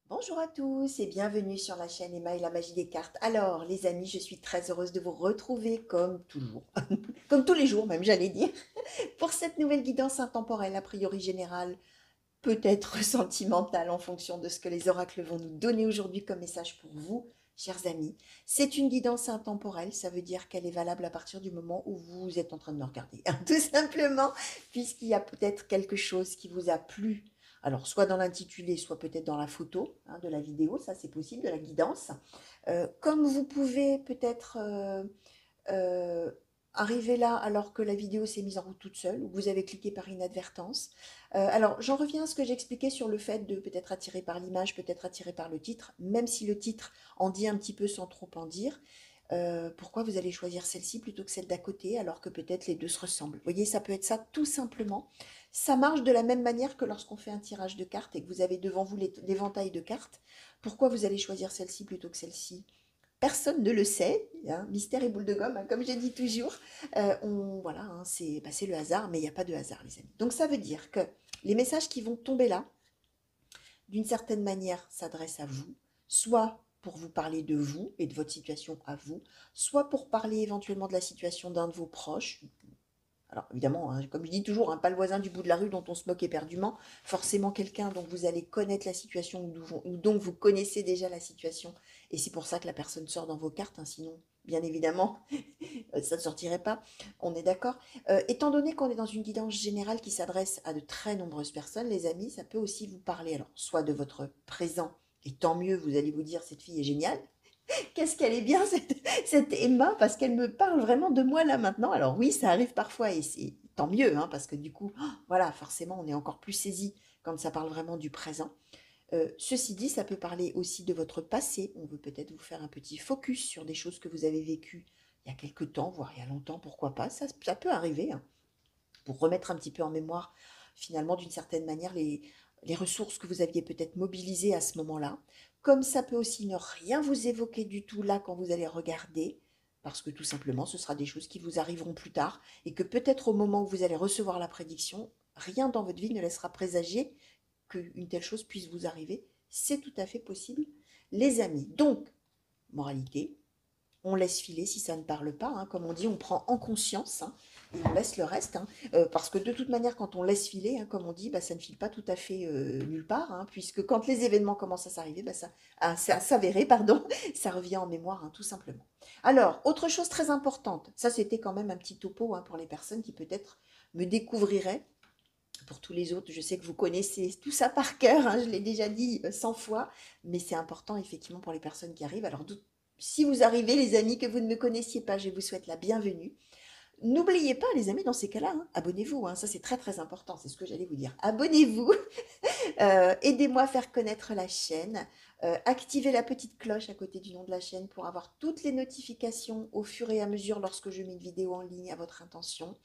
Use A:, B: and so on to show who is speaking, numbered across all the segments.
A: Bonjour à tous et bienvenue sur la chaîne Emma et la magie des cartes. Alors les amis, je suis très heureuse de vous retrouver comme toujours, comme tous les jours même j'allais dire, pour cette nouvelle guidance intemporelle a priori générale, peut-être sentimentale en fonction de ce que les oracles vont nous donner aujourd'hui comme message pour vous, chers amis. C'est une guidance intemporelle, ça veut dire qu'elle est valable à partir du moment où vous êtes en train de me regarder, hein, tout simplement, puisqu'il y a peut-être quelque chose qui vous a plu. Alors, soit dans l'intitulé, soit peut-être dans la photo de la vidéo, ça c'est possible, de la guidance. Comme vous pouvez peut-être euh, arriver là alors que la vidéo s'est mise en route toute seule ou que vous avez cliqué par inadvertance. Alors, j'en reviens à ce que j'expliquais sur le fait de peut-être attirer par l'image, peut-être attirer par le titre, même si le titre en dit un petit peu sans trop en dire. Pourquoi vous allez choisir celle-ci plutôt que celle d'à côté alors que peut-être les deux se ressemblent. Vous voyez, ça peut être ça tout simplement. Ça marche de la même manière que lorsqu'on fait un tirage de cartes et que vous avez devant vous l'éventail de cartes. Pourquoi vous allez choisir celle-ci plutôt que celle-ci? Personne ne le sait, hein, mystère et boule de gomme, hein, comme je dis toujours. Voilà, hein, c'est le hasard, mais il n'y a pas de hasard, les amis. Donc ça veut dire que les messages qui vont tomber là, d'une certaine manière, s'adressent à vous, soit pour vous parler de vous et de votre situation à vous, soit pour parler éventuellement de la situation d'un de vos proches. Alors évidemment, hein, comme je dis toujours, hein, pas le voisin du bout de la rue dont on se moque éperdument, forcément quelqu'un dont vous allez connaître la situation ou dont vous connaissez déjà la situation. Et c'est pour ça que la personne sort dans vos cartes, hein, sinon, bien évidemment, ça ne sortirait pas. On est d'accord. Étant donné qu'on est dans une guidance générale qui s'adresse à de très nombreuses personnes, les amis, ça peut aussi vous parler, alors soit de votre présent, et tant mieux, vous allez vous dire, cette fille est géniale, qu'est-ce qu'elle est bien, cette Emma, parce qu'elle me parle vraiment de moi là maintenant. Alors oui, ça arrive parfois et c'est tant mieux, hein, parce que du coup, voilà, forcément, on est encore plus saisi quand ça parle vraiment du présent. Ceci dit, ça peut parler aussi de votre passé. On veut peut-être vous faire un petit focus sur des choses que vous avez vécues il y a quelque temps, voire il y a longtemps, pourquoi pas. Ça peut arriver, hein, pour remettre un petit peu en mémoire, finalement, d'une certaine manière, les ressources que vous aviez peut-être mobilisées à ce moment-là. Comme ça peut aussi ne rien vous évoquer du tout là quand vous allez regarder, parce que tout simplement, ce sera des choses qui vous arriveront plus tard, et que peut-être au moment où vous allez recevoir la prédiction, rien dans votre vie ne laissera présager qu'une telle chose puisse vous arriver. C'est tout à fait possible, les amis. Donc, moralité, on laisse filer si ça ne parle pas, hein, comme on dit, on prend en conscience, hein, et on laisse le reste, hein, parce que de toute manière, quand on laisse filer, hein, comme on dit, bah, ça ne file pas tout à fait nulle part, hein, puisque quand les événements commencent à s'arriver, bah, à s'avérer, pardon, ça revient en mémoire, hein, tout simplement. Alors, autre chose très importante, ça c'était quand même un petit topo, hein, pour les personnes qui peut-être me découvriraient. Pour tous les autres, je sais que vous connaissez tout ça par cœur, hein, je l'ai déjà dit 100 fois, mais c'est important effectivement pour les personnes qui arrivent. Alors, si vous arrivez, les amis, que vous ne me connaissiez pas, je vous souhaite la bienvenue. N'oubliez pas, les amis, dans ces cas-là, hein, abonnez-vous, hein, ça c'est très très important, c'est ce que j'allais vous dire. Abonnez-vous, aidez-moi à faire connaître la chaîne. Activez la petite cloche à côté du nom de la chaîne pour avoir toutes les notifications au fur et à mesure lorsque je mets une vidéo en ligne à votre intention.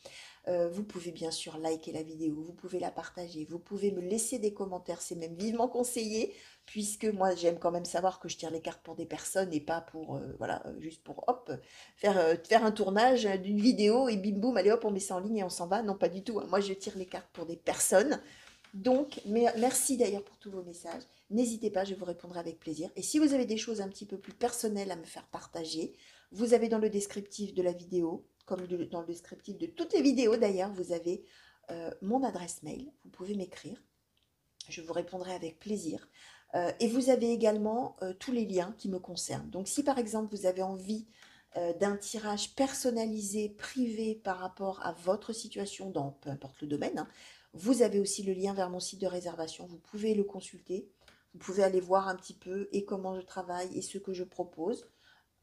A: Vous pouvez bien sûr liker la vidéo, vous pouvez la partager, vous pouvez me laisser des commentaires, c'est même vivement conseillé, puisque moi j'aime quand même savoir que je tire les cartes pour des personnes et pas pour, voilà, juste pour hop, faire un tournage d'une vidéo et bim boum, allez hop, on met ça en ligne et on s'en va. Non, pas du tout, hein. Moi je tire les cartes pour des personnes. Donc, merci d'ailleurs pour tous vos messages. N'hésitez pas, je vous répondrai avec plaisir. Et si vous avez des choses un petit peu plus personnelles à me faire partager, vous avez dans le descriptif de la vidéo, comme dans le descriptif de toutes les vidéos d'ailleurs, vous avez mon adresse mail. Vous pouvez m'écrire. Je vous répondrai avec plaisir. Et vous avez également tous les liens qui me concernent. Donc, si par exemple vous avez envie d'un tirage personnalisé, privé par rapport à votre situation dans peu importe le domaine, hein, vous avez aussi le lien vers mon site de réservation. Vous pouvez le consulter. Vous pouvez aller voir un petit peu et comment je travaille et ce que je propose.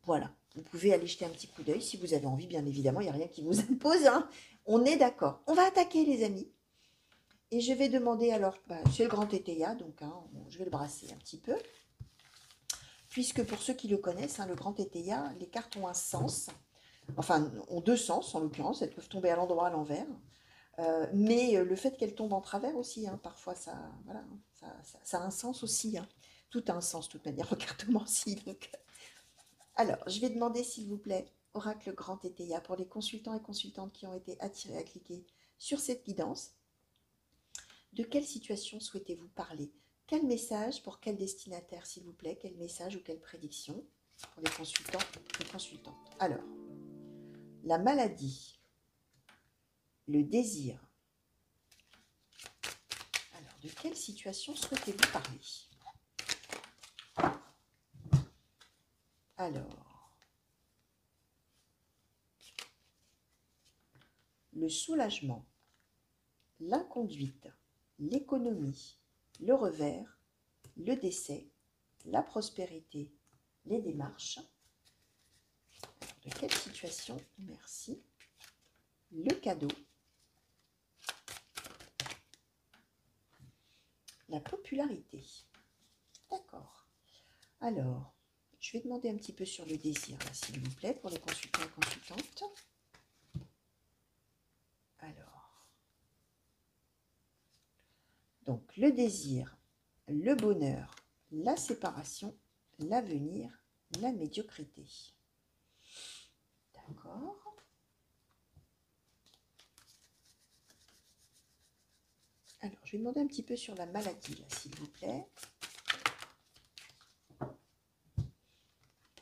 A: Voilà, vous pouvez aller jeter un petit coup d'œil si vous avez envie, bien évidemment, il n'y a rien qui vous impose, hein. On est d'accord. On va attaquer, les amis. Et je vais demander alors, bah, c'est le grand tétéia, donc hein, je vais le brasser un petit peu. Puisque pour ceux qui le connaissent, hein, le grand tétéia, les cartes ont un sens, enfin, ont deux sens en l'occurrence, elles peuvent tomber à l'endroit, à l'envers. Mais le fait qu'elles tombent en travers aussi, hein, parfois, ça, voilà, ça a un sens aussi, hein. Tout a un sens, de toute manière, regarde-moi-ci. Donc. Alors, je vais demander, s'il vous plaît, Oracle Grand Tétéia, pour les consultants et consultantes qui ont été attirés à cliquer sur cette guidance, de quelle situation souhaitez-vous parler? Quel message pour quel destinataire, s'il vous plaît? Quel message ou quelle prédiction pour les consultants et consultantes? Alors, la maladie, le désir. Alors, de quelle situation souhaitez-vous parler? Alors, le soulagement, l'inconduite, l'économie, le revers, le décès, la prospérité, les démarches. Alors, de quelle situation? Merci. Le cadeau, la popularité. D'accord. Alors, je vais demander un petit peu sur le désir, s'il vous plaît, pour les consultants et consultantes. Alors, donc le désir, le bonheur, la séparation, l'avenir, la médiocrité. D'accord. Alors, je vais demander un petit peu sur la maladie, là, s'il vous plaît.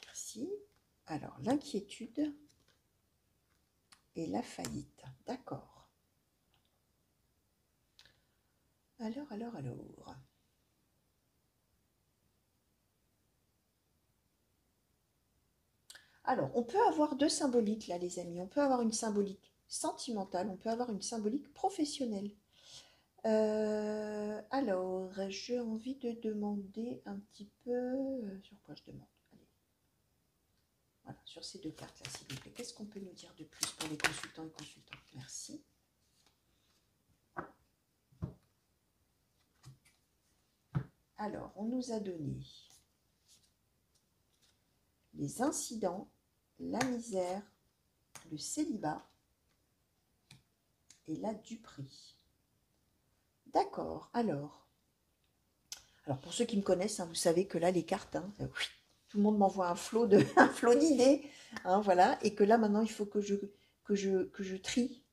A: Merci. Alors, l'inquiétude et la faillite. D'accord. Alors. Alors, on peut avoir deux symboliques, là, les amis. On peut avoir une symbolique sentimentale, on peut avoir une symbolique professionnelle. Alors, j'ai envie de demander un petit peu... sur quoi je demande? Allez. Voilà, sur ces deux cartes-là, s'il vous plaît. Qu'est-ce qu'on peut nous dire de plus pour les consultants et consultantes? Merci. Alors, on nous a donné les incidents, la misère, le célibat et la duperie. D'accord, alors pour ceux qui me connaissent, hein, vous savez que là, les cartes, hein, tout le monde m'envoie un flot d'idées, hein, voilà, et que là, maintenant, il faut que je trie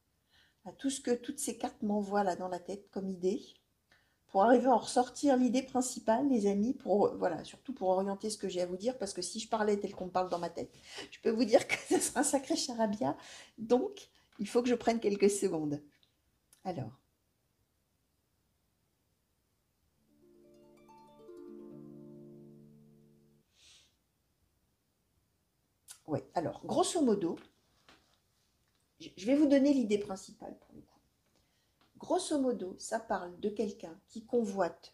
A: à tout ce que toutes ces cartes m'envoient là dans la tête comme idée, pour arriver à en ressortir l'idée principale, les amis, voilà, surtout pour orienter ce que j'ai à vous dire, parce que si je parlais tel qu'on me parle dans ma tête, je peux vous dire que ce sera un sacré charabia, donc il faut que je prenne quelques secondes. Alors, oui, alors, grosso modo, je vais vous donner l'idée principale pour le coup. Grosso modo, ça parle de quelqu'un qui convoite.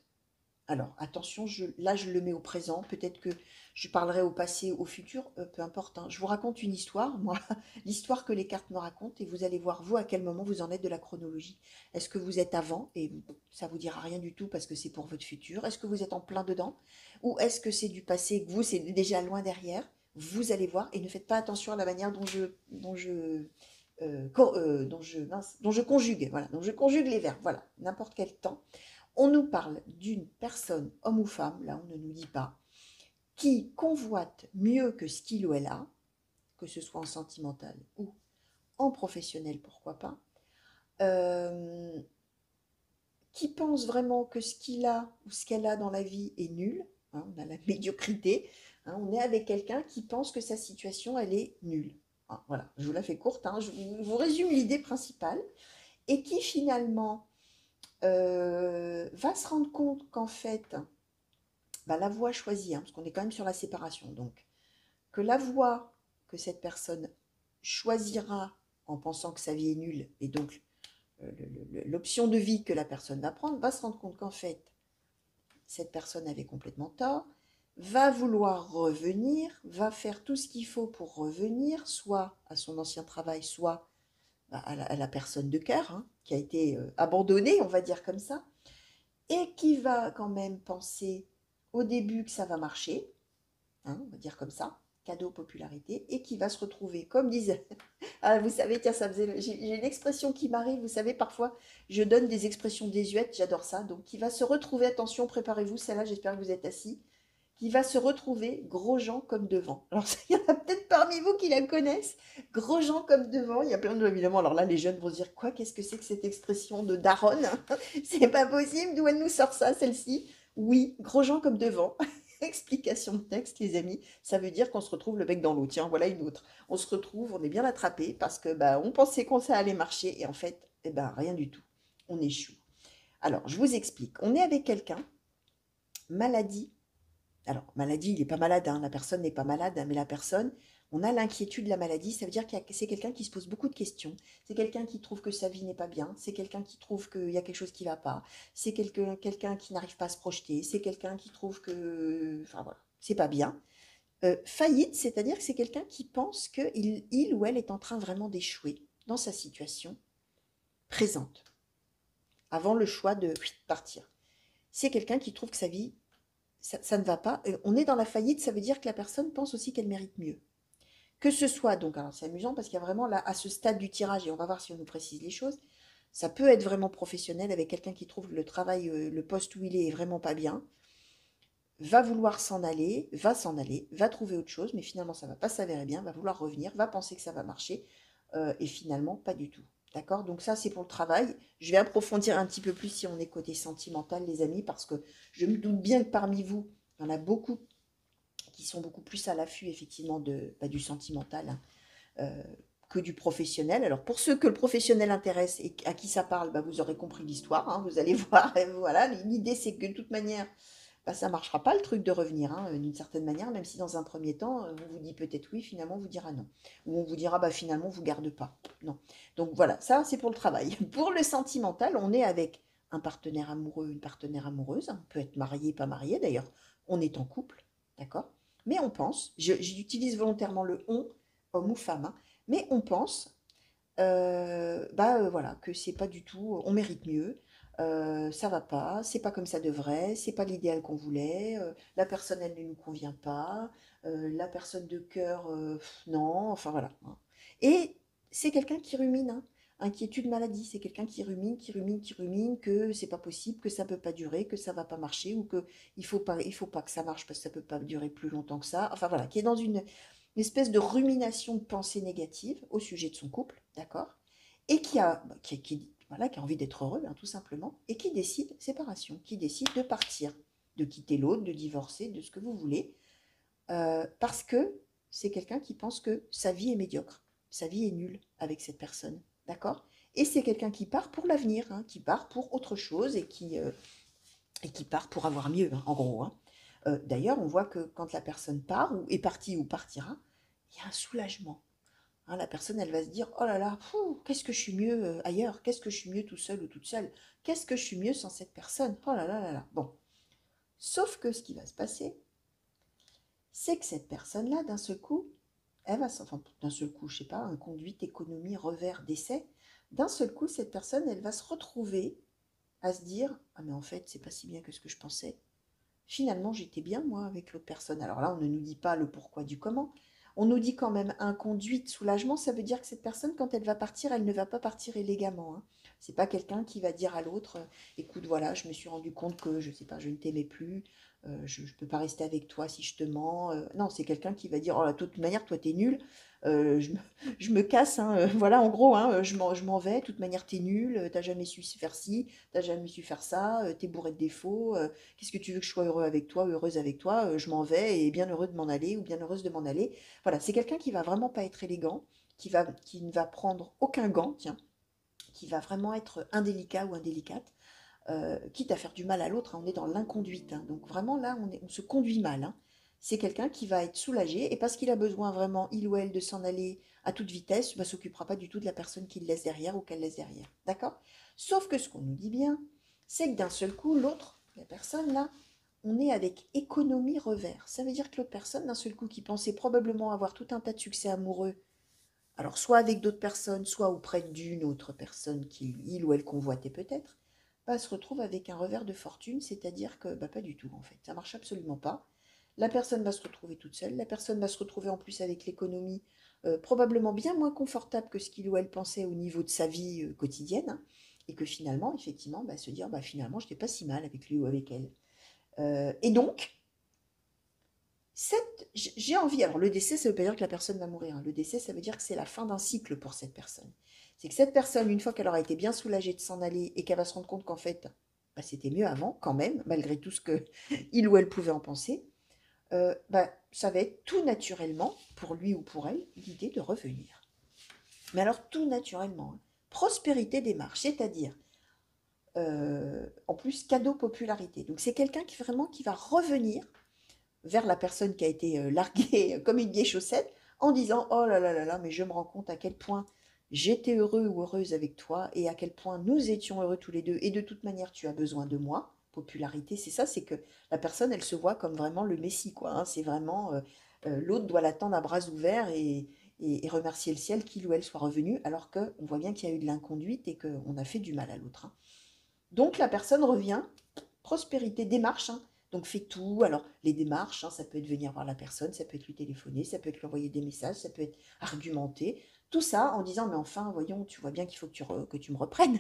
A: Alors, attention, là, je le mets au présent. Peut-être que je parlerai au passé, au futur, peu importe. Hein. Je vous raconte une histoire, moi, l'histoire que les cartes me racontent, et vous allez voir, vous, à quel moment vous en êtes de la chronologie. Est-ce que vous êtes avant, et ça ne vous dira rien du tout parce que c'est pour votre futur. Est-ce que vous êtes en plein dedans, ou est-ce que c'est du passé, que vous, c'est déjà loin derrière. Vous allez voir, et ne faites pas attention à la manière dont je conjugue, voilà, dont je conjugue les verbes, voilà, n'importe quel temps. On nous parle d'une personne, homme ou femme, là on ne nous dit pas, qui convoite mieux que ce qu'il ou elle a, que ce soit en sentimental ou en professionnel, pourquoi pas, qui pense vraiment que ce qu'il a ou ce qu'elle a dans la vie est nul, hein, on a la médiocrité, hein, on est avec quelqu'un qui pense que sa situation, elle est nulle. Ah, voilà, je vous la fais courte, hein, je vous résume l'idée principale, et qui finalement va se rendre compte qu'en fait, la voie choisie, hein, parce qu'on est quand même sur la séparation, donc, que la voie que cette personne choisira en pensant que sa vie est nulle, et donc l'option de vie que la personne va prendre, va se rendre compte qu'en fait, cette personne avait complètement tort, va vouloir revenir, va faire tout ce qu'il faut pour revenir, soit à son ancien travail, soit à la personne de cœur, hein, qui a été abandonnée, on va dire comme ça, et qui va quand même penser au début que ça va marcher, hein, on va dire comme ça, cadeau, popularité, et qui va se retrouver, comme disait, ah, vous savez, tiens, j'ai une expression qui m'arrive, vous savez, parfois, je donne des expressions désuètes, j'adore ça, donc qui va se retrouver, attention, préparez-vous, celle-là, j'espère que vous êtes assis, qui va se retrouver gros gens comme devant. Alors, il y en a peut-être parmi vous qui la connaissent, gros gens comme devant. Il y a plein de gens, évidemment. Alors là, les jeunes vont se dire, quoi, qu'est-ce que c'est que cette expression de daronne? C'est pas possible, d'où elle nous sort ça, celle-ci? Oui, gros Jean comme devant. Explication de texte, les amis. Ça veut dire qu'on se retrouve le bec dans l'eau. Tiens, voilà une autre. On se retrouve, on est bien attrapé parce que bah, on pensait qu'on ça allait marcher et en fait, eh ben, rien du tout. On échoue. Alors, je vous explique. On est avec quelqu'un, maladie. Alors, maladie, il n'est pas malade, hein, la personne n'est pas malade, hein, mais la personne, on a l'inquiétude de la maladie, ça veut dire que c'est quelqu'un qui se pose beaucoup de questions, c'est quelqu'un qui trouve que sa vie n'est pas bien, c'est quelqu'un qui trouve qu'il y a quelque chose qui ne va pas, c'est quelqu'un qui n'arrive pas à se projeter, c'est quelqu'un qui trouve que, enfin voilà, c'est pas bien. Faillite, c'est-à-dire que c'est quelqu'un qui pense qu'il il ou elle est en train vraiment d'échouer dans sa situation présente, avant le choix de partir. C'est quelqu'un qui trouve que sa vie ça ne va pas. On est dans la faillite, ça veut dire que la personne pense aussi qu'elle mérite mieux. Que ce soit, donc, alors c'est amusant parce qu'il y a vraiment là, à ce stade du tirage, et on va voir si on nous précise les choses, ça peut être vraiment professionnel avec quelqu'un qui trouve le travail, le poste où il est vraiment pas bien, va vouloir s'en aller, va trouver autre chose, mais finalement ça va pas s'avérer bien, va vouloir revenir, va penser que ça va marcher, et finalement pas du tout. D'accord? Donc ça c'est pour le travail. Je vais approfondir un petit peu plus si on est côté sentimental, les amis, parce que je me doute bien que parmi vous, il y en a beaucoup qui sont beaucoup plus à l'affût effectivement du sentimental, hein, que du professionnel. Alors pour ceux que le professionnel intéresse et à qui ça parle, bah, vous aurez compris l'histoire, hein, vous allez voir. Voilà, l'idée c'est que de toute manière, bah, ça ne marchera pas le truc de revenir, hein, d'une certaine manière, même si dans un premier temps, on vous dit peut-être oui, finalement on vous dira non. Ou on vous dira bah, finalement on ne vous garde pas. Non. Donc voilà, ça c'est pour le travail. Pour le sentimental, on est avec un partenaire amoureux, une partenaire amoureuse, on peut être marié, pas marié d'ailleurs, on est en couple, d'accord? Mais on pense, j'utilise volontairement le on, homme ou femme, hein, mais on pense voilà, que c'est pas du tout, on mérite mieux, ça va pas, c'est pas comme ça devrait, c'est pas l'idéal qu'on voulait, la personne elle ne nous convient pas, la personne de cœur, non, enfin voilà, hein. Et c'est quelqu'un qui rumine, hein. Inquiétude, maladie, c'est quelqu'un qui rumine, qui rumine, qui rumine, que c'est pas possible, que ça peut pas durer, que ça va pas marcher, ou que il faut pas que ça marche parce que ça peut pas durer plus longtemps que ça. Enfin voilà, qui est dans une espèce de rumination de pensée négative au sujet de son couple, d'accord? Et voilà, qui a envie d'être heureux, hein, tout simplement, et qui décide séparation, qui décide de partir, de quitter l'autre, de divorcer, de ce que vous voulez, parce que c'est quelqu'un qui pense que sa vie est médiocre, sa vie est nulle avec cette personne, d'accord? Et c'est quelqu'un qui part pour l'avenir, hein, qui part pour autre chose et qui part pour avoir mieux, hein, en gros, hein. D'ailleurs, on voit que quand la personne part, ou est partie ou partira, il y a un soulagement, hein. La personne, elle va se dire, oh là là, qu'est-ce que je suis mieux ailleurs, qu'est-ce que je suis mieux tout seul ou toute seule, qu'est-ce que je suis mieux sans cette personne, oh là là là là. Bon, sauf que ce qui va se passer, c'est que cette personne-là, d'un seul coup, enfin d'un seul coup, je sais pas, un conduite, économie, revers, décès, d'un seul coup, cette personne, elle va se retrouver à se dire, ah mais en fait, c'est pas si bien que ce que je pensais. Finalement, j'étais bien, moi, avec l'autre personne. Alors là, on ne nous dit pas le pourquoi du comment. On nous dit quand même un conduit de soulagement. Ça veut dire que cette personne, quand elle va partir, elle ne va pas partir élégamment, hein. C'est pas quelqu'un qui va dire à l'autre, écoute, voilà, je me suis rendu compte que, je sais pas, je ne t'aimais plus, je ne peux pas rester avec toi si je te mens. Non, c'est quelqu'un qui va dire, oh, de toute manière, toi, t'es nul, je, me, je me casse, hein, voilà, en gros, hein, je m'en vais, de toute manière, t'es nul, t'as jamais su faire ci, t'as jamais su faire ça, t'es bourré de défauts, qu'est-ce que tu veux que je sois heureux avec toi, heureuse avec toi, je m'en vais et bien heureux de m'en aller ou bien heureuse de m'en aller. Voilà, c'est quelqu'un qui va vraiment pas être élégant, qui ne va prendre aucun gant, tiens, qui va vraiment être indélicat ou indélicate, quitte à faire du mal à l'autre, hein. On est dans l'inconduite, hein. Donc vraiment là, on se conduit mal, hein. C'est quelqu'un qui va être soulagé et parce qu'il a besoin vraiment, il ou elle, de s'en aller à toute vitesse, ne s'occupera pas du tout de la personne qu'il laisse derrière ou qu'elle laisse derrière. D'accord? Sauf que ce qu'on nous dit bien, c'est que d'un seul coup, l'autre, la personne là, on est avec économie revers. Ça veut dire que l'autre personne, d'un seul coup, qui pensait probablement avoir tout un tas de succès amoureux, alors soit avec d'autres personnes, soit auprès d'une autre personne qu'il ou elle convoitait peut-être, bah, se retrouve avec un revers de fortune, c'est-à-dire que bah, pas du tout en fait, ça marche absolument pas. La personne va se retrouver toute seule, la personne va se retrouver en plus avec l'économie probablement bien moins confortable que ce qu'il ou elle pensait au niveau de sa vie quotidienne, hein, et que finalement, effectivement, bah, se dire bah, finalement, je n'étais pas si mal avec lui ou avec elle. Et donc, j'ai envie, alors le décès, ça ne veut pas dire que la personne va mourir, hein. Le décès, ça veut dire que c'est la fin d'un cycle pour cette personne. C'est que cette personne, une fois qu'elle aura été bien soulagée de s'en aller et qu'elle va se rendre compte qu'en fait, bah, c'était mieux avant quand même, malgré tout ce que il ou elle pouvait en penser, bah, ça va être tout naturellement, pour lui ou pour elle, l'idée de revenir. Mais alors tout naturellement, hein. Prospérité des marches, c'est-à-dire, en plus, cadeau popularité. Donc c'est quelqu'un qui vraiment qui va revenir vers la personne qui a été larguée comme une vieille chaussette en disant oh là là là là, mais je me rends compte à quel point j'étais heureux ou heureuse avec toi et à quel point nous étions heureux tous les deux et de toute manière tu as besoin de moi. Popularité, c'est ça, c'est que la personne elle se voit comme vraiment le messie quoi, hein. C'est vraiment l'autre doit l'attendre à bras ouverts et remercier le ciel qu'il ou elle soit revenu alors qu'on voit bien qu'il y a eu de l'inconduite et qu'on a fait du mal à l'autre, hein. Donc la personne revient, prospérité, démarche, hein. Donc fait tout. Alors les démarches, hein, ça peut être venir voir la personne, ça peut être lui téléphoner, ça peut être lui envoyer des messages, ça peut être argumenter. Tout ça en disant mais enfin voyons, tu vois bien qu'il faut que tu me reprennes.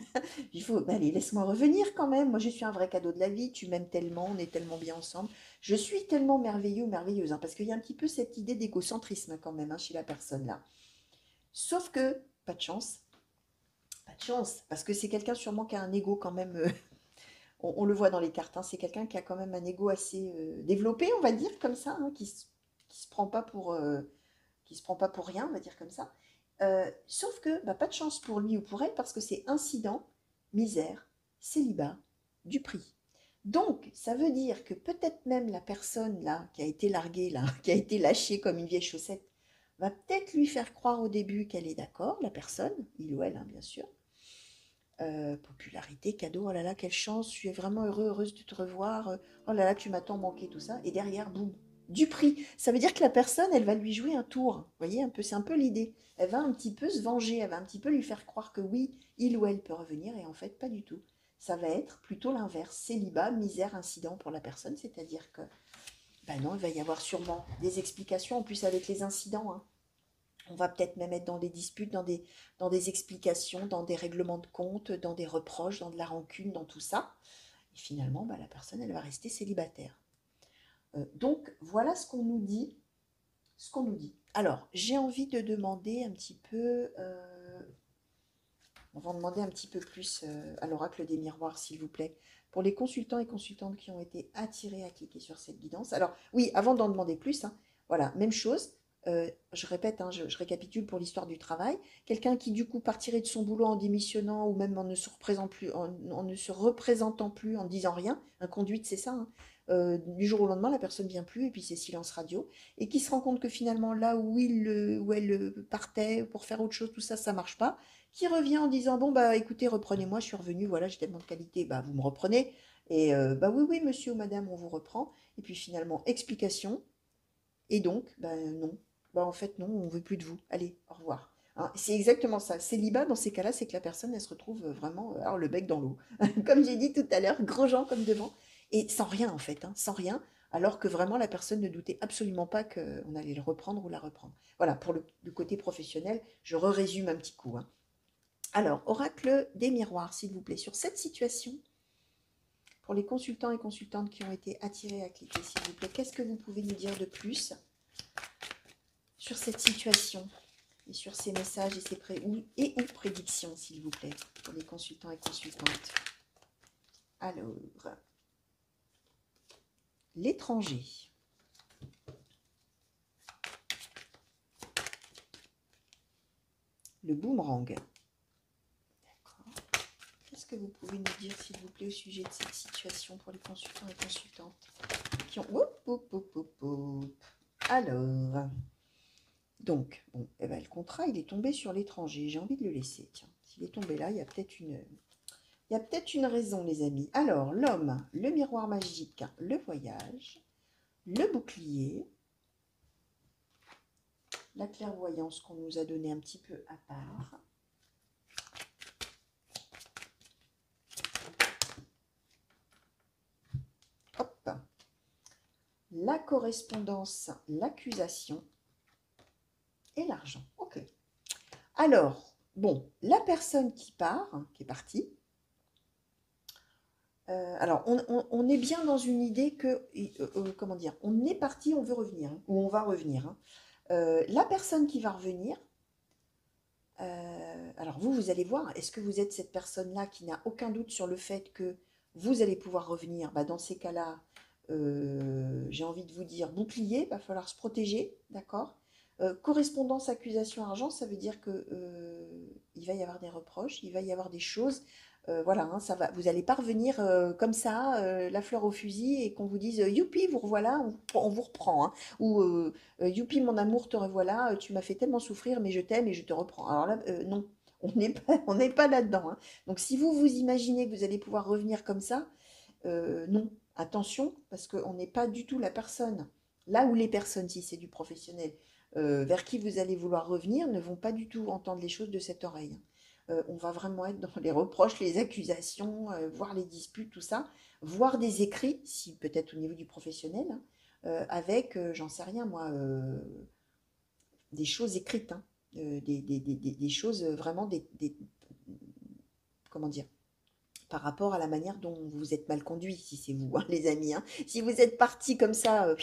A: Il faut, bah, allez, laisse-moi revenir quand même. Moi je suis un vrai cadeau de la vie, tu m'aimes tellement, on est tellement bien ensemble. Je suis tellement merveilleux ou merveilleuse, hein, parce qu'il y a un petit peu cette idée d'égocentrisme quand même, hein, chez la personne là. Sauf que, pas de chance, parce que c'est quelqu'un sûrement qui a un ego quand même on le voit dans les cartes, hein, c'est quelqu'un qui a quand même un ego assez développé, on va dire comme ça, hein, qui se prend pas pour qui se prend pas pour rien, on va dire comme ça. Sauf que bah, pas de chance pour lui ou pour elle parce que c'est incident, misère, célibat, du prix. Donc ça veut dire que peut-être même la personne là qui a été larguée là, qui a été lâchée comme une vieille chaussette, va peut-être lui faire croire au début qu'elle est d'accord, la personne, il ou elle, hein, bien sûr. Popularité, cadeau, oh là là, quelle chance, je suis vraiment heureuse de te revoir, oh là là, tu m'as tant manqué, tout ça. Et derrière, boum, du prix. Ça veut dire que la personne, elle va lui jouer un tour. Vous voyez, un peu, c'est un peu l'idée. Elle va un petit peu se venger, elle va un petit peu lui faire croire que oui, il ou elle peut revenir, et en fait, pas du tout. Ça va être plutôt l'inverse, célibat, misère, incident pour la personne, c'est-à-dire que, ben non, il va y avoir sûrement des explications, en plus avec les incidents, hein. On va peut-être même être dans des disputes, dans des explications, dans des règlements de compte, dans des reproches, dans de la rancune, dans tout ça. Et finalement, bah, la personne, elle va rester célibataire. Donc, voilà ce qu'on nous dit. Ce qu'on nous dit. Alors, j'ai envie de demander un petit peu... on va en demander un petit peu plus à l'oracle des miroirs, s'il vous plaît. Pour les consultants et consultantes qui ont été attirés à cliquer sur cette guidance. Alors, oui, avant d'en demander plus, hein, voilà, même chose. Je répète, hein, je récapitule pour l'histoire du travail. Quelqu'un qui, du coup, partirait de son boulot en démissionnant ou même en ne se représentant plus, en ne se représentant plus, en disant rien. Un conduite, c'est ça, hein. Du jour au lendemain, la personne ne vient plus et puis c'est silence radio. Et qui se rend compte que finalement, là où elle partait pour faire autre chose, tout ça, ça marche pas qui revient en disant bon bah écoutez reprenez-moi je suis revenu voilà j'ai tellement de qualité bah vous me reprenez et bah oui oui monsieur ou madame on vous reprend et puis finalement explication et donc bah non bah en fait non on veut plus de vous allez au revoir, hein, c'est exactement ça. Célibat dans ces cas-là c'est que la personne elle se retrouve vraiment alors le bec dans l'eau comme j'ai dit tout à l'heure gros gens comme devant et sans rien en fait, hein, sans rien alors que vraiment la personne ne doutait absolument pas qu'on allait le reprendre ou la reprendre. Voilà pour le côté professionnel je résume un petit coup, hein. Alors, oracle des miroirs, s'il vous plaît, sur cette situation, pour les consultants et consultantes qui ont été attirés à cliquer, s'il vous plaît, qu'est-ce que vous pouvez nous dire de plus sur cette situation et sur ces messages et ou prédictions, s'il vous plaît, pour les consultants et consultantes. Alors, l'étranger. Le boomerang. Qu'est-ce que vous pouvez nous dire, s'il vous plaît, au sujet de cette situation pour les consultants et consultantes qui ont... Alors, donc, bon, eh ben, le contrat, il est tombé sur l'étranger. J'ai envie de le laisser. Tiens, s'il est tombé là, il y a peut-être une raison, les amis. Alors, l'homme, le miroir magique, le voyage, le bouclier, la clairvoyance qu'on nous a donnée un petit peu à part. Hop. La correspondance, l'accusation et l'argent. Ok. Alors, bon, la personne qui part, qui est partie, alors on est bien dans une idée que, comment dire, on est parti, on veut revenir, hein, ou on va revenir, hein. La personne qui va revenir, alors vous allez voir, est-ce que vous êtes cette personne-là qui n'a aucun doute sur le fait que vous allez pouvoir revenir. Bah, dans ces cas-là, j'ai envie de vous dire bouclier, va falloir se protéger, d'accord? Correspondance, accusation, argent, ça veut dire que il va y avoir des reproches, il va y avoir des choses. Voilà, hein, ça va, vous n'allez pas revenir comme ça, la fleur au fusil, et qu'on vous dise youpi, vous revoilà, on vous reprend. Hein. Ou youpi, mon amour, te revoilà, tu m'as fait tellement souffrir, mais je t'aime et je te reprends. Alors là, non, on n'est pas là-dedans. Hein. Donc si vous vous imaginez que vous allez pouvoir revenir comme ça, non, attention, parce qu'on n'est pas du tout la personne. Là où les personnes, si c'est du professionnel, vers qui vous allez vouloir revenir, ne vont pas du tout entendre les choses de cette oreille. Hein. On va vraiment être dans les reproches, les accusations, voir les disputes, tout ça, voir des écrits, si peut-être au niveau du professionnel, hein, avec, j'en sais rien moi, des choses écrites, hein, des choses vraiment, comment dire, par rapport à la manière dont vous vous êtes mal conduit, si c'est vous, hein, les amis. Hein. Si vous êtes parti comme ça,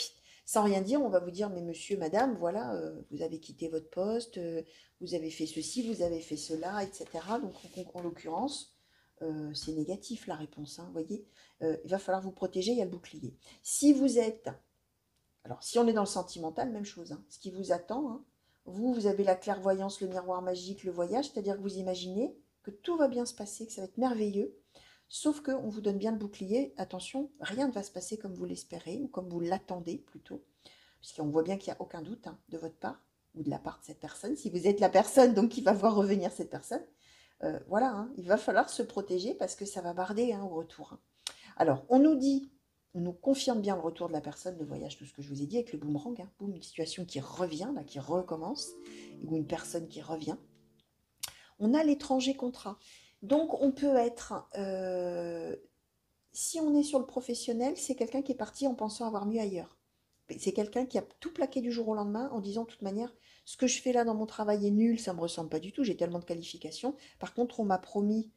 A: sans rien dire, on va vous dire, mais monsieur, madame, voilà, vous avez quitté votre poste, vous avez fait ceci, vous avez fait cela, etc. Donc, en l'occurrence, c'est négatif la réponse, hein, vous voyez. Il va falloir vous protéger, il y a le bouclier. Si vous êtes, alors si on est dans le sentimental, même chose, hein, ce qui vous attend, hein, vous avez la clairvoyance, le miroir magique, le voyage, c'est-à-dire que vous imaginez que tout va bien se passer, que ça va être merveilleux. Sauf qu'on vous donne bien le bouclier. Attention, rien ne va se passer comme vous l'espérez ou comme vous l'attendez plutôt. Puisqu'on voit bien qu'il n'y a aucun doute hein, de votre part ou de la part de cette personne. Si vous êtes la personne donc qui va voir revenir cette personne, voilà, hein, il va falloir se protéger parce que ça va barder hein, au retour. Hein. Alors, on nous dit, on nous confirme bien le retour de la personne, le voyage, tout ce que je vous ai dit avec le boomerang. Hein, boum, une situation qui revient, là, qui recommence, ou une personne qui revient. On a l'étranger contrat. Donc, on peut être si on est sur le professionnel, c'est quelqu'un qui est parti en pensant avoir mieux ailleurs. C'est quelqu'un qui a tout plaqué du jour au lendemain en disant de toute manière, ce que je fais là dans mon travail est nul, ça ne me ressemble pas du tout, j'ai tellement de qualifications. Par contre, on m'a promis,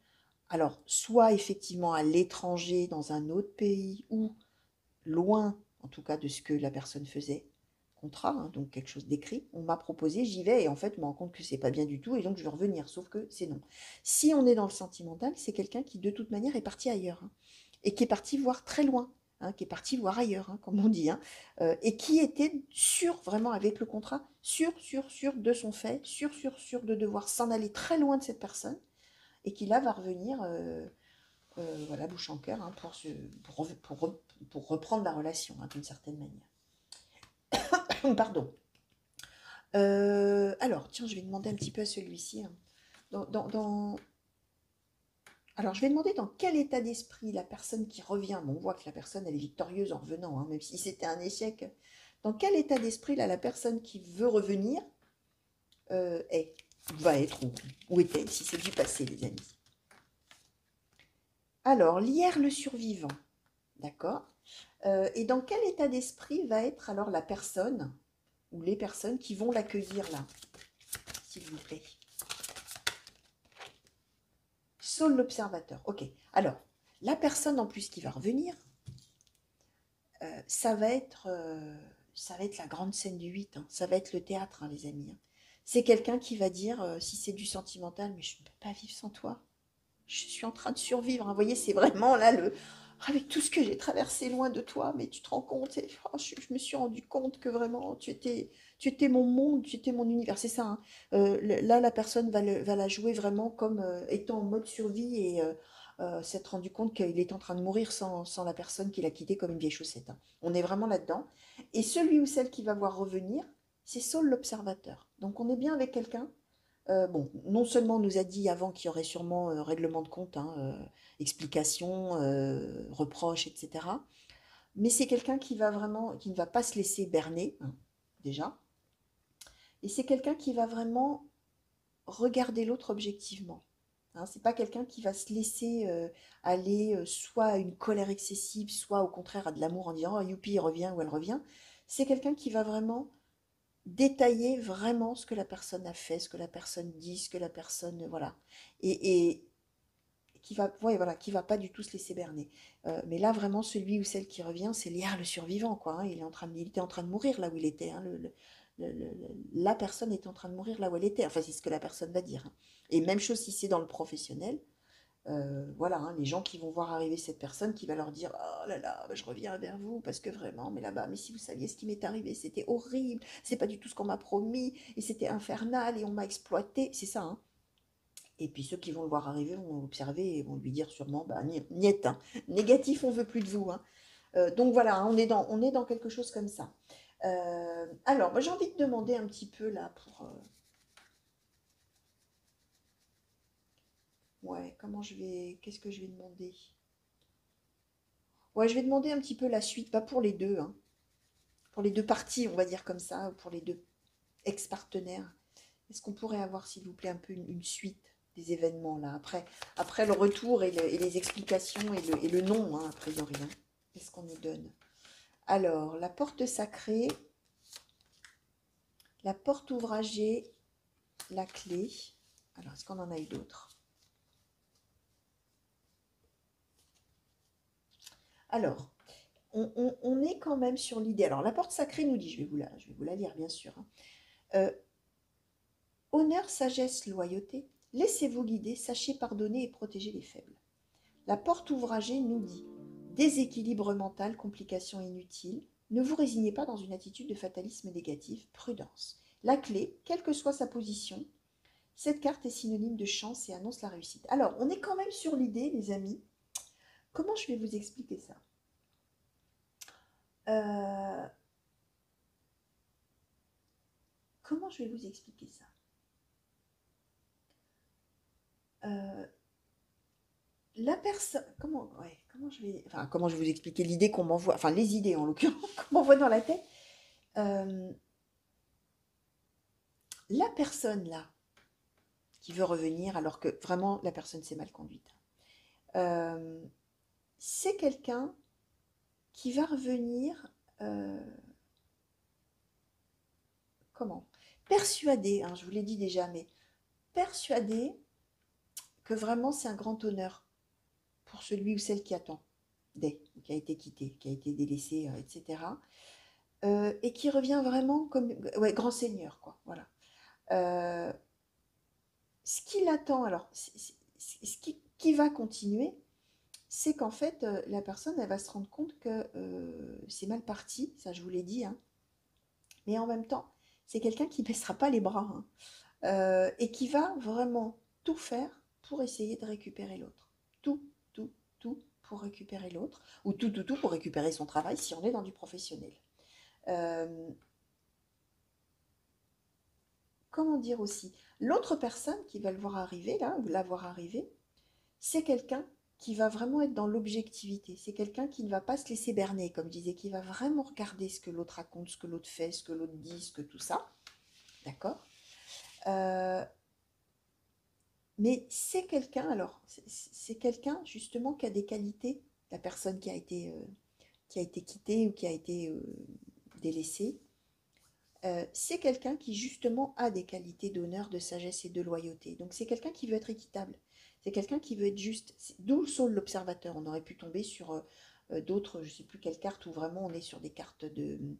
A: alors, soit effectivement à l'étranger, dans un autre pays, ou loin, en tout cas, de ce que la personne faisait, contrat, hein, donc quelque chose d'écrit, on m'a proposé, j'y vais, et en fait, je me rends compte que c'est pas bien du tout, et donc je vais revenir, sauf que c'est non. Si on est dans le sentimental, c'est quelqu'un qui, de toute manière, est parti ailleurs. Hein et qui est parti voir très loin, hein, qui est parti voir ailleurs, hein, comme on dit, hein, et qui était sûr, vraiment avec le contrat, sûr de son fait, sûr de devoir s'en aller très loin de cette personne, et qui là va revenir, voilà, bouche en cœur, hein, pour reprendre la relation, hein, d'une certaine manière. Pardon. Alors, tiens, je vais demander un petit peu à celui-ci. Hein. Dans, Alors, je vais demander dans quel état d'esprit la personne qui revient, bon, on voit que la personne, elle est victorieuse en revenant, hein, même si c'était un échec, dans quel état d'esprit, là, la personne qui veut revenir est, va être, ou était, si c'est du passé, les amis. Alors, l'hier, le survivant, d'accord. Et dans quel état d'esprit va être alors la personne, ou les personnes qui vont l'accueillir là, s'il vous plaît. Saul l'observateur. Ok. Alors, la personne en plus qui va revenir, ça va être la grande scène du 8. Hein. Ça va être le théâtre, hein, les amis. Hein. C'est quelqu'un qui va dire, si c'est du sentimental, mais je ne peux pas vivre sans toi. Je suis en train de survivre. Hein. Vous voyez, c'est vraiment là avec tout ce que j'ai traversé loin de toi, mais tu te rends compte, je me suis rendu compte que vraiment tu étais mon monde, tu étais mon univers. C'est ça. Hein. Là, la personne va la jouer vraiment comme étant en mode survie et s'être rendu compte qu'il est en train de mourir sans la personne qui l'a quitté comme une vieille chaussette. Hein. On est vraiment là-dedans. Et celui ou celle qui va voir revenir, c'est Saul l'observateur. Donc on est bien avec quelqu'un bon, non seulement on nous a dit avant qu'il y aurait sûrement règlement de compte, hein, explication, reproches, etc. Mais c'est quelqu'un qui va vraiment, qui ne va pas se laisser berner, hein, déjà. Et c'est quelqu'un qui va vraiment regarder l'autre objectivement. Hein, c'est pas quelqu'un qui va se laisser aller soit à une colère excessive, soit au contraire à de l'amour en disant oh youpi il revient ou elle revient. C'est quelqu'un qui va vraiment détailler vraiment ce que la personne a fait, ce que la personne dit, ce que la personne voilà, et qui va, ouais, voilà, qui va pas du tout se laisser berner. Mais là vraiment celui ou celle qui revient, c'est l'hier le survivant quoi. Hein, il était en train de mourir là où il était. Hein, la personne était en train de mourir là où elle était. Enfin c'est ce que la personne va dire. Hein. Et même chose si c'est dans le professionnel. Voilà, hein, les gens qui vont voir arriver cette personne qui va leur dire: «Oh là là, bah, je reviens vers vous parce que vraiment, mais là-bas, mais si vous saviez ce qui m'est arrivé, c'était horrible, c'est pas du tout ce qu'on m'a promis et c'était infernal et on m'a exploité». C'est ça, hein. Et puis ceux qui vont le voir arriver vont l'observer et vont lui dire sûrement: «Bah, niet, hein, négatif, on veut plus de vous, hein». Donc voilà, hein, on est dans quelque chose comme ça. Alors, moi j'ai envie de demander un petit peu là pour... ouais, comment je vais... Qu'est-ce que je vais demander? Ouais, je vais demander un petit peu la suite, pas pour les deux, hein, pour les deux parties, on va dire comme ça, ou pour les deux ex-partenaires. Est-ce qu'on pourrait avoir, s'il vous plaît, un peu une suite des événements là, après le retour et les explications et le nom, hein, a priori, hein. Qu'est-ce qu'on nous donne? Alors, la porte sacrée, la porte ouvragée, la clé. Alors, est-ce qu'on en a eu d'autres? Alors, on est quand même sur l'idée. Alors, la porte sacrée nous dit, je vais vous la lire, bien sûr, hein. Euh, Honneur, sagesse, loyauté, laissez-vous guider, sachez pardonner et protéger les faibles. La porte ouvragée nous dit déséquilibre mental, complications inutiles, ne vous résignez pas dans une attitude de fatalisme négatif, prudence. La clé, quelle que soit sa position, cette carte est synonyme de chance et annonce la réussite. Alors, on est quand même sur l'idée, les amis. Comment je vais vous expliquer ça? Euh, Comment je vais vous expliquer ça? Euh, la personne, comment, ouais, comment je vais, enfin, comment je vais vous expliquer l'idée qu'on m'envoie, enfin les idées en l'occurrence, qu'on m'envoie dans la tête. Euh, la personne là, qui veut revenir alors que vraiment la personne s'est mal conduite, euh, c'est quelqu'un qui va revenir, euh, comment? Persuadé, hein, je vous l'ai dit déjà, mais persuadé que vraiment c'est un grand honneur pour celui ou celle qui attend, qui a été quitté, qui a été délaissé, etc. Et qui revient vraiment comme ouais, grand seigneur, quoi. Voilà. Euh, Ce qui l'attend, alors, qui va continuer, c'est qu'en fait, la personne, elle va se rendre compte que c'est mal parti, ça je vous l'ai dit, hein, mais en même temps, c'est quelqu'un qui ne baissera pas les bras, hein, et qui va vraiment tout faire pour essayer de récupérer l'autre. Tout, tout, tout pour récupérer l'autre, ou tout pour récupérer son travail si on est dans du professionnel. Euh, Comment dire aussi? L'autre personne qui va le voir arriver, là, ou la voir arriver, c'est quelqu'un qui va vraiment être dans l'objectivité. C'est quelqu'un qui ne va pas se laisser berner, comme je disais, qui va vraiment regarder ce que l'autre raconte, ce que l'autre fait, ce que l'autre dit, ce que tout ça. D'accord? Euh, mais c'est quelqu'un, alors, c'est quelqu'un justement qui a des qualités, la personne qui a été quittée ou qui a été délaissée. C'est quelqu'un qui justement a des qualités d'honneur, de sagesse et de loyauté. Donc c'est quelqu'un qui veut être équitable. C'est quelqu'un qui veut être juste. D'où le saut de l'observateur. On aurait pu tomber sur d'autres, je ne sais plus quelle carte, où vraiment on est sur des cartes de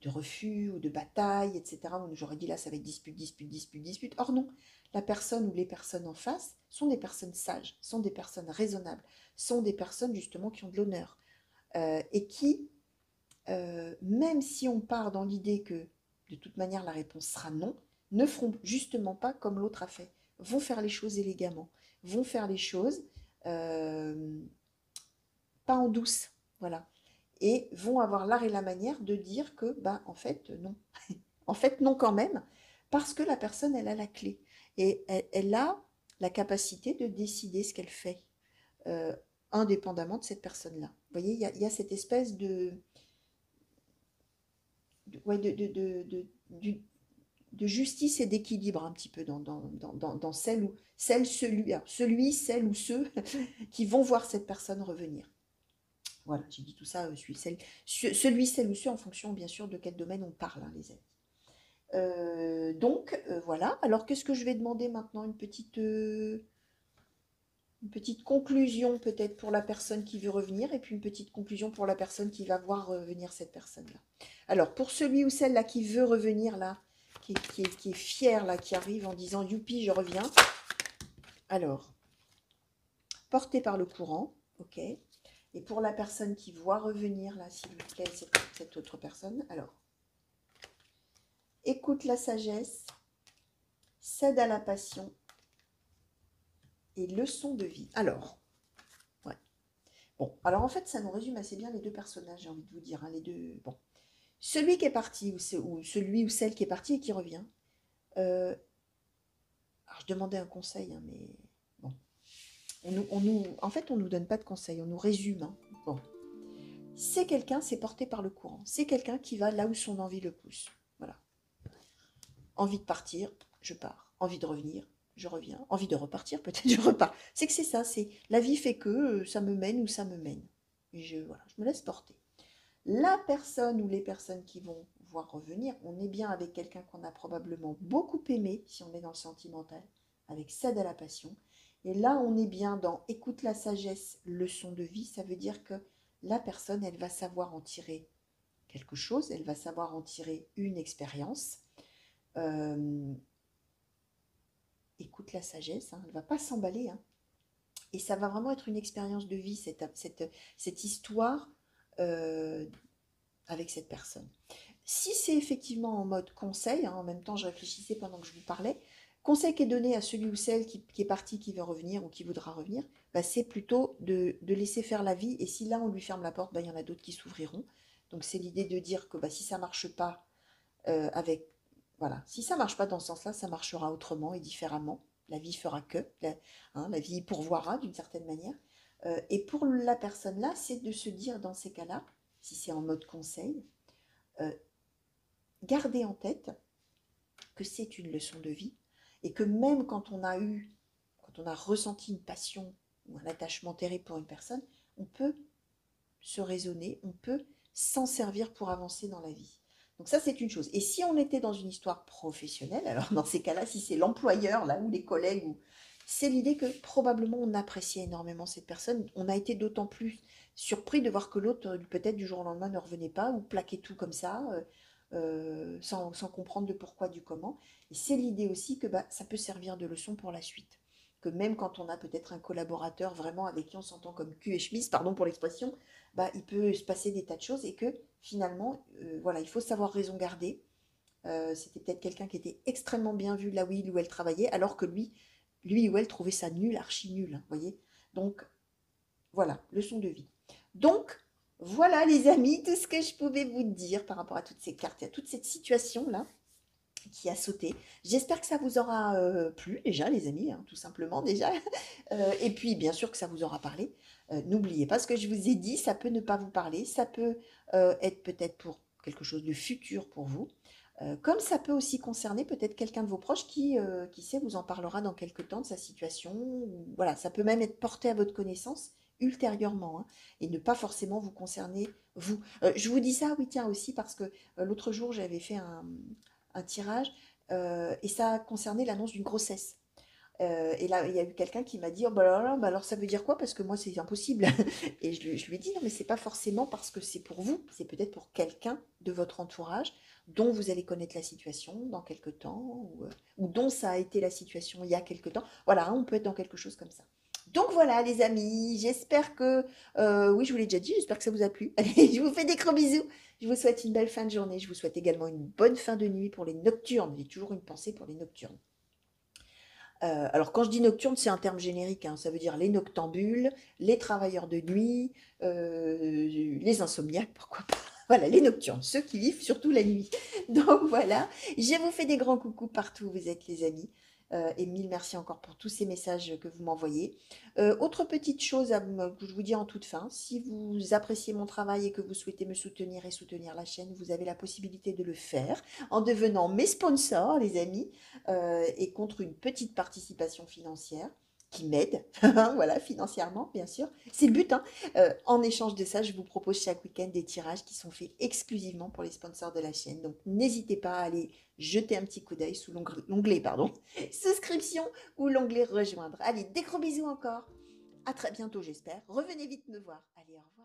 A: refus ou de bataille, etc. Où j'aurais dit là, ça va être dispute, dispute, dispute, dispute. Or non, la personne ou les personnes en face sont des personnes sages, sont des personnes raisonnables, sont des personnes justement qui ont de l'honneur et qui même si on part dans l'idée que de toute manière la réponse sera non, ne feront justement pas comme l'autre a fait, vont faire les choses élégamment, vont faire les choses euh, pas en douce, voilà, et vont avoir l'art et la manière de dire que, bah, en fait, non, en fait, non quand même, parce que la personne, elle a la clé, et elle a la capacité de décider ce qu'elle fait, euh, indépendamment de cette personne-là. Vous voyez, il y a cette espèce ouais, de justice et d'équilibre un petit peu dans celle ou celle, celui, alors, celui, celle ou ceux qui vont voir cette personne revenir. Voilà, j'ai dit tout ça, celui, celle ou ceux en fonction bien sûr de quel domaine on parle, hein, les amis. Donc voilà, alors qu'est-ce que je vais demander maintenant? Une petite conclusion peut-être pour la personne qui veut revenir et puis une petite conclusion pour la personne qui va voir revenir cette personne-là. Alors pour celui ou celle-là qui veut revenir là, qui est fier là, qui arrive en disant youpi je reviens. Alors porté par le courant, ok. Et pour la personne qui voit revenir, là, s'il vous plaît, cette autre personne, alors, écoute la sagesse, cède à la passion et leçon de vie. Alors, ouais. Bon, alors en fait, ça nous résume assez bien les deux personnages, j'ai envie de vous dire, hein, les deux, bon. Celui qui est parti, ou celui ou celle qui est parti et qui revient, alors je demandais un conseil, hein, mais bon. En fait, on ne nous donne pas de conseils, on nous résume. Hein. Bon. C'est quelqu'un, c'est porté par le courant. C'est quelqu'un qui va là où son envie le pousse. Voilà. Envie de partir, je pars. Envie de revenir, je reviens. Envie de repartir, peut-être je repars. C'est que c'est ça, c'est la vie fait que ça me mène ou ça me mène. Et voilà, je me laisse porter. La personne ou les personnes qui vont voir revenir, on est bien avec quelqu'un qu'on a probablement beaucoup aimé, si on est dans le sentimental, avec cède à la passion. Et là, on est bien dans écoute la sagesse, leçon de vie. Ça veut dire que la personne, elle va savoir en tirer quelque chose, elle va savoir en tirer une expérience. Écoute la sagesse, hein, elle ne va pas s'emballer. Hein. Et ça va vraiment être une expérience de vie, cette histoire avec cette personne. Si c'est effectivement en mode conseil, hein, en même temps je réfléchissais pendant que je vous parlais, conseil qui est donné à celui ou celle qui est parti, qui veut revenir ou qui voudra revenir, bah, c'est plutôt de laisser faire la vie. Et si là on lui ferme la porte, bah, il y en a d'autres qui s'ouvriront. Donc c'est l'idée de dire que bah, si ça ne marche pas avec... Voilà, si ça ne marche pas dans ce sens-là, ça marchera autrement et différemment. La vie fera que, la vie pourvoira d'une certaine manière. Et pour la personne là, c'est de se dire dans ces cas-là, si c'est en mode conseil, garder en tête que c'est une leçon de vie et que même quand on a ressenti une passion ou un attachement terrible pour une personne, on peut se raisonner, on peut s'en servir pour avancer dans la vie. Donc ça, c'est une chose. Et si on était dans une histoire professionnelle, alors dans ces cas-là, si c'est l'employeur là ou les collègues, c'est l'idée que probablement on appréciait énormément cette personne. On a été d'autant plus surpris de voir que l'autre, peut-être du jour au lendemain, ne revenait pas ou plaquait tout comme ça, sans comprendre de pourquoi, du comment. Et c'est l'idée aussi que bah, ça peut servir de leçon pour la suite. Que même quand on a peut-être un collaborateur vraiment avec qui on s'entend comme cul et chemise, pardon pour l'expression, bah, il peut se passer des tas de choses et que finalement, voilà, il faut savoir raison garder. C'était peut-être quelqu'un qui était extrêmement bien vu là où il ou elle travaillait, alors que lui ou elle trouvait ça nul, archi nul, hein, voyez. Donc, voilà, leçon de vie. Donc, voilà les amis, tout ce que je pouvais vous dire par rapport à toutes ces cartes et à toute cette situation-là qui a sauté. J'espère que ça vous aura plu déjà, les amis, hein, tout simplement déjà. Et puis, bien sûr que ça vous aura parlé. N'oubliez pas ce que je vous ai dit, ça peut ne pas vous parler, ça peut être peut-être pour quelque chose de futur pour vous. Comme ça peut aussi concerner peut-être quelqu'un de vos proches qui sait, vous en parlera dans quelque temps de sa situation. Voilà, ça peut même être porté à votre connaissance ultérieurement hein, et ne pas forcément vous concerner vous. Je vous dis ça, oui, tiens, aussi parce que l'autre jour, j'avais fait un tirage et ça concernait l'annonce d'une grossesse. Et là, il y a eu quelqu'un qui m'a dit oh, bah, bah, alors ça veut dire quoi? Parce que moi, c'est impossible. Et je lui ai dit non, mais c'est pas forcément parce que c'est pour vous, c'est peut-être pour quelqu'un de votre entourage dont vous allez connaître la situation dans quelque temps ou dont ça a été la situation il y a quelque temps. Voilà, hein, on peut être dans quelque chose comme ça. Donc voilà, les amis, j'espère que, oui, je vous l'ai déjà dit, j'espère que ça vous a plu. Allez, je vous fais des gros bisous. Je vous souhaite une belle fin de journée. Je vous souhaite également une bonne fin de nuit pour les nocturnes. J'ai toujours une pensée pour les nocturnes. Alors quand je dis nocturne, c'est un terme générique, hein, ça veut dire les noctambules, les travailleurs de nuit, les insomniaques, pourquoi pas. Voilà, les nocturnes, ceux qui vivent surtout la nuit. Donc voilà, je vous fais des grands coucous partout où vous êtes les amis. Et mille merci encore pour tous ces messages que vous m'envoyez. Autre petite chose que je vous dis en toute fin, si vous appréciez mon travail et que vous souhaitez me soutenir et soutenir la chaîne, vous avez la possibilité de le faire en devenant mes sponsors, les amis, et contre une petite participation financière qui m'aide, voilà, financièrement, bien sûr. C'est le but, hein. En échange de ça, je vous propose chaque week-end des tirages qui sont faits exclusivement pour les sponsors de la chaîne. Donc, n'hésitez pas à aller jeter un petit coup d'œil sous l'onglet, pardon, souscription ou l'onglet rejoindre. Allez, des gros bisous encore. À très bientôt, j'espère. Revenez vite me voir. Allez, au revoir.